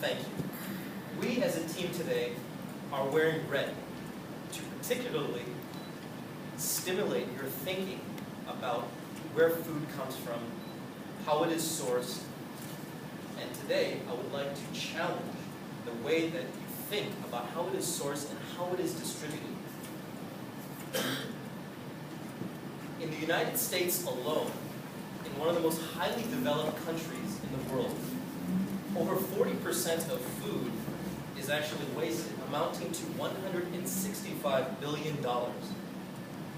Thank you. We as a team today are wearing red to particularly stimulate your thinking about where food comes from, how it is sourced, and today I would like to challenge the way that you think about how it is sourced and how it is distributed. In the United States alone, in one of the most highly developed countries in the world, over 40% of food is actually wasted, amounting to $165 billion.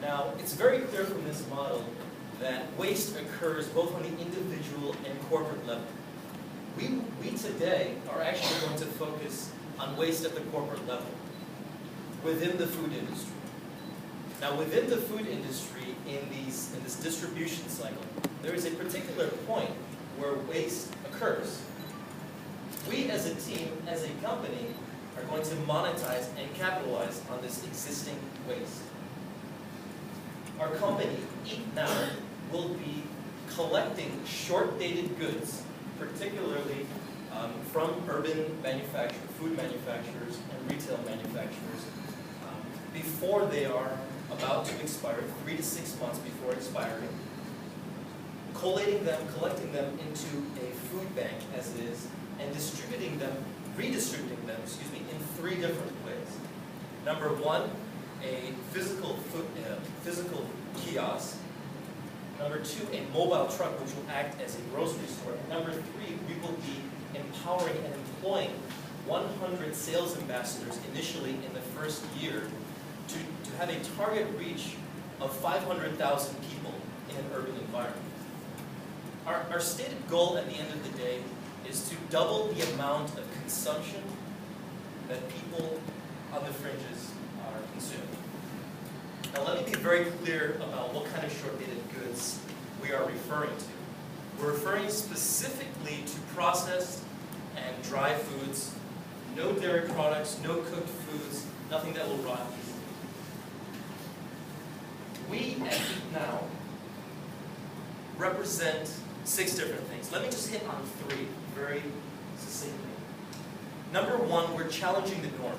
Now, it's very clear from this model that waste occurs both on the individual and corporate level. We today are actually going to focus on waste at the corporate level, within the food industry. Now, within the food industry, in this distribution cycle, there is a particular point where waste occurs. We as a team, as a company, are going to monetize and capitalize on this existing waste. Our company, Eat Now, will be collecting short-dated goods, particularly from urban manufacturers, food manufacturers, and retail manufacturers, before they are about to expire, 3 to 6 months before expiring, collecting them into a food bank as it is, and redistributing them, in 3 different ways. Number 1, a physical kiosk. Number 2, a mobile truck which will act as a grocery store. And number 3, we will be empowering and employing 100 sales ambassadors initially in the first year to have a target reach of 500,000 people in an urban environment. Our stated goal at the end of the day is to double the amount of consumption that people on the fringes are consuming. Now let me be very clear about what kind of short-dated goods we are referring to. We're referring specifically to processed and dry foods, no dairy products, no cooked foods, nothing that will rot easily. We at Eat Now represent 6 different things. Let me just hit on 3 very succinctly. Number 1, we're challenging the norm.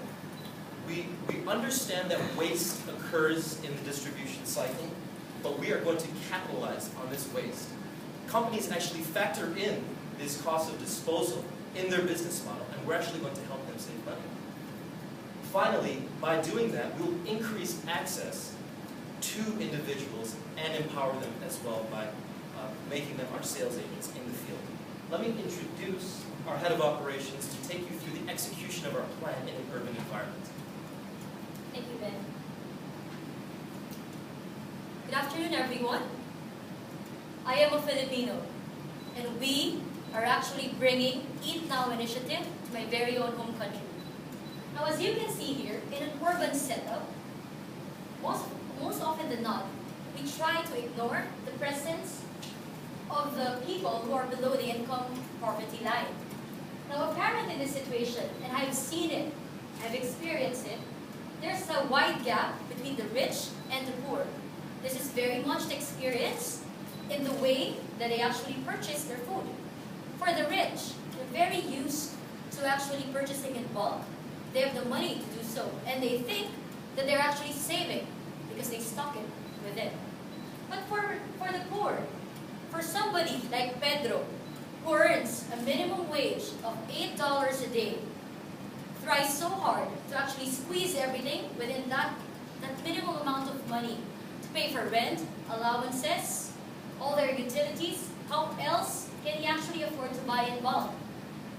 We understand that waste occurs in the distribution cycle, but we are going to capitalize on this waste. Companies actually factor in this cost of disposal in their business model, and we're actually going to help them save money. Finally, by doing that, we'll increase access to individuals and empower them as well by making them our sales agents in the field. Let me introduce our head of operations to take you through the execution of our plan in an urban environment. Thank you, Ben. Good afternoon, everyone. I am a Filipino, and we are actually bringing Eat Now initiative to my very own home country. Now, as you can see here, in an urban setup, most often than not, we try to ignore the presence of the people who are below the income poverty line. Now, apparently in this situation, and I've seen it, I've experienced it, there's a wide gap between the rich and the poor. This is very much experienced in the way that they actually purchase their food. For the rich, they're very used to actually purchasing in bulk. They have the money to do so, and they think that they're actually saving because they stock it with it. But for the poor, for somebody like Pedro, who earns a minimum wage of $8 a day, tries so hard to actually squeeze everything within that minimum amount of money to pay for rent, allowances, all their utilities. How else can he actually afford to buy in bulk?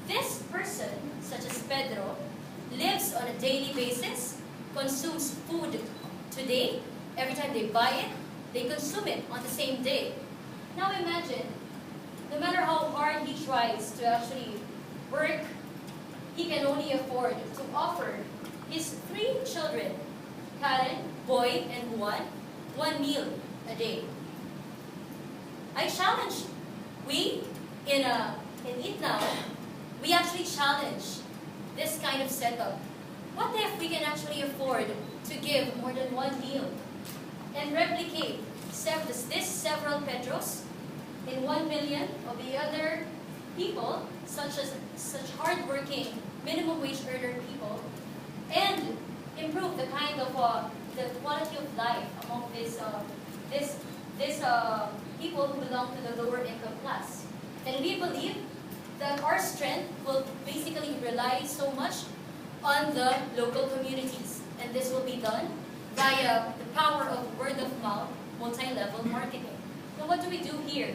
This person, such as Pedro, lives on a daily basis, consumes food today. Every time they buy it, they consume it on the same day. Now imagine, no matter how hard he tries to actually work, he can only afford to offer his 3 children, Karen, Boy, and Juan, 1 meal a day. I challenge, we in Eat Now, we actually challenge this kind of setup. What if we can actually afford to give more than 1 meal and replicate several Pedros in 1 million of the other people, such hardworking minimum wage earner people, and improve the kind of the quality of life among this people who belong to the lower income class. And we believe that our strength will basically rely so much on the local communities, and this will be done via the power of word of mouth, multi-level marketing. So what do we do here?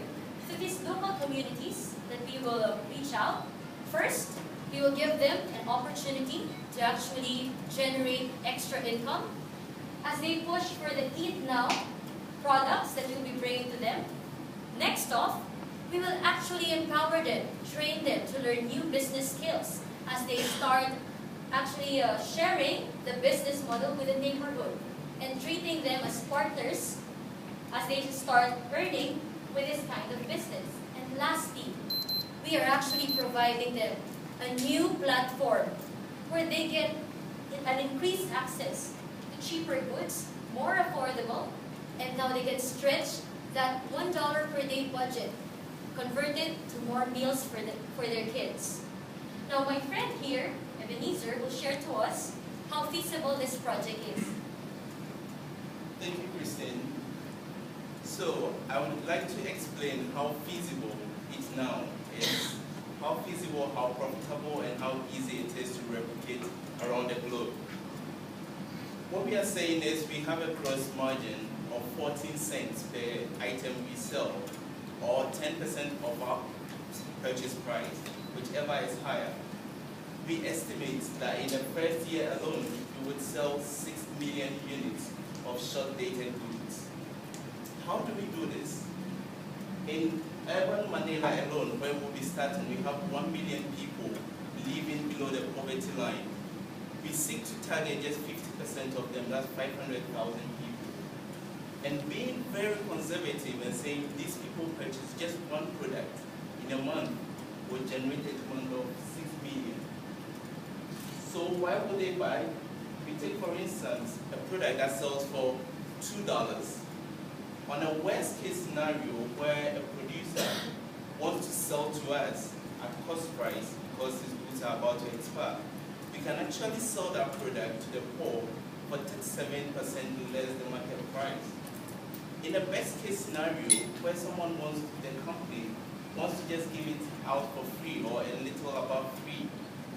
To these local communities that we will reach out, first, we will give them an opportunity to actually generate extra income as they push for the Eat Now products that we'll be bringing to them. Next off, we will actually empower them, train them to learn new business skills as they start actually sharing the business model with the neighborhood and treating them as partners as they start earning with this kind of business. And lastly, we are actually providing them a new platform where they get an increased access to cheaper goods, more affordable, and now they can stretch that $1 per day budget converted to more meals for their kids. Now my friend here, Ebenezer, will share to us how feasible this project is. Thank you, Christine. So I would like to explain how feasible it now is, how feasible, how profitable, and how easy it is to replicate around the globe. What we are saying is we have a gross margin of 14 cents per item we sell, or 10% of our purchase price, whichever is higher. We estimate that in the first year alone, we would sell 6 million units of short-dated goods. How do we do this? In urban Manila alone, where we'll be starting, we have 1 million people living below the poverty line. We seek to target just 50% of them, that's 500,000 people. And being very conservative and saying these people purchase just one product in a month will generate a demand of 6 million. So why would they buy? We take, for instance, a product that sells for $2. On a worst case scenario where a producer wants to sell to us at cost price because his goods are about to expire, we can actually sell that product to the poor for 37% less than market price. In a best case scenario where someone wants, the company wants to just give it out for free or a little above free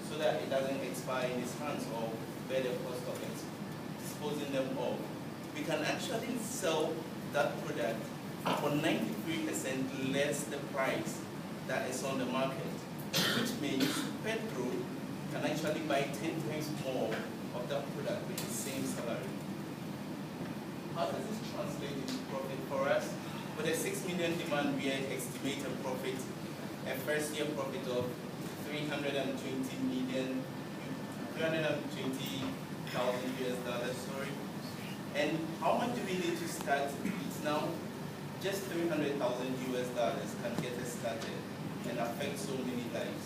so that it doesn't expire in his hands or bear the cost of disposing them of, we can actually sell that product for 93% less the price that is on the market, which means Pedro can actually buy 10 times more of that product with the same salary. How does this translate into profit for us? With a 6 million demand, we estimate a profit, a first year profit of 320,000 US dollars, sorry. And how much do we need to start? It's now just 300,000 US dollars can get us started and affect so many lives.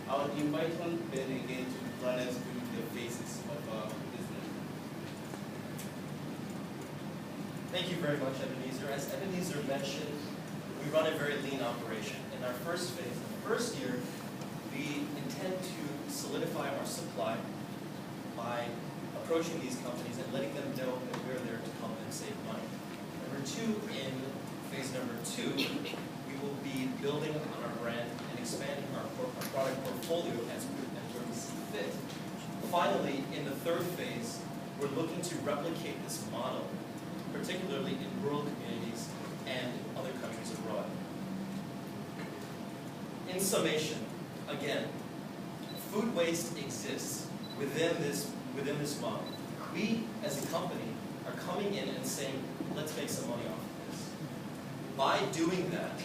I would invite on Ben again to run us through the phases of our business. Thank you very much, Ebenezer. As Ebenezer mentioned, we run a very lean operation. In our first phase, the first year, we intend to solidify our supply by approaching these companies and letting them know that we're there to help them save money. Number two, in phase number 2, we will be building on our brand and expanding our product portfolio as we see fit. Finally, in the third phase, we're looking to replicate this model, particularly in rural communities and other countries abroad. In summation, again, food waste exists within this model. We, as a company, are coming in and saying, let's make some money off of this. By doing that,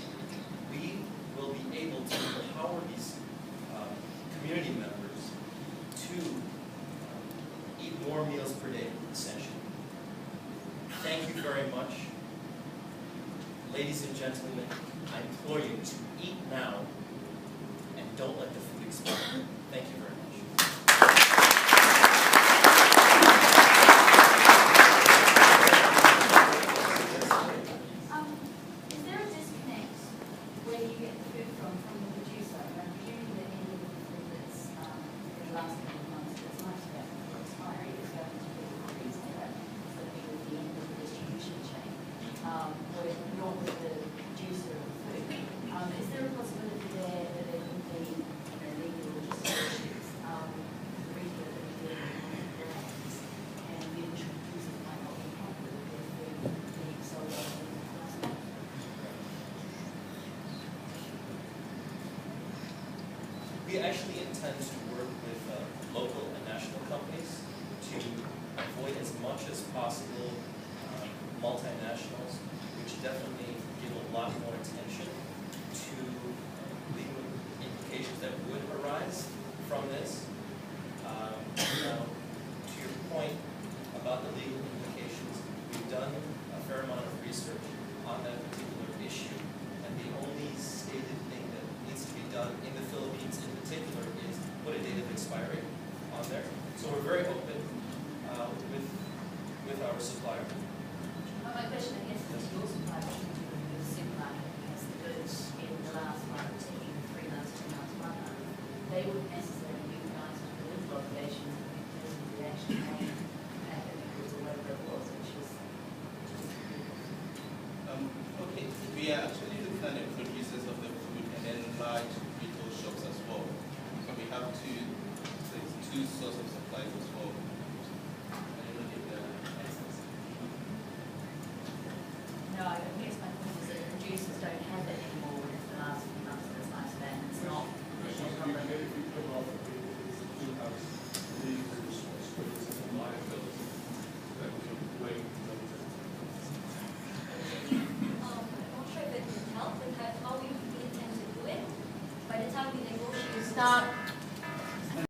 we will be able to empower these community members to eat more meals per day, essentially. Thank you very much. Ladies and gentlemen, I implore you to eat now and don't let the food expire. Thank you very much. Is there a disconnect when you get the food from the producer tend to work with local and national companies to avoid as much as possible multinationals, which definitely give a lot more attention to legal implications that would arise from this. Now, to your point about the legal implications, we've done a fair amount of research on that particular issue, and the only stated thing that needs to be done in the Philippines in particular is put a date of expiry on there. So we're very open with our supplier. My question, I guess, is your supply chain to the supermarket has the goods in the last month, taking 3 months, 2 months, 1 month. They wouldn't necessarily utilize the legal obligations because of the action made at the goods or whatever it was, which was Okay, we are actually looking at the producers of the food and then large retail shops as well. So we have two sources of supplies as well.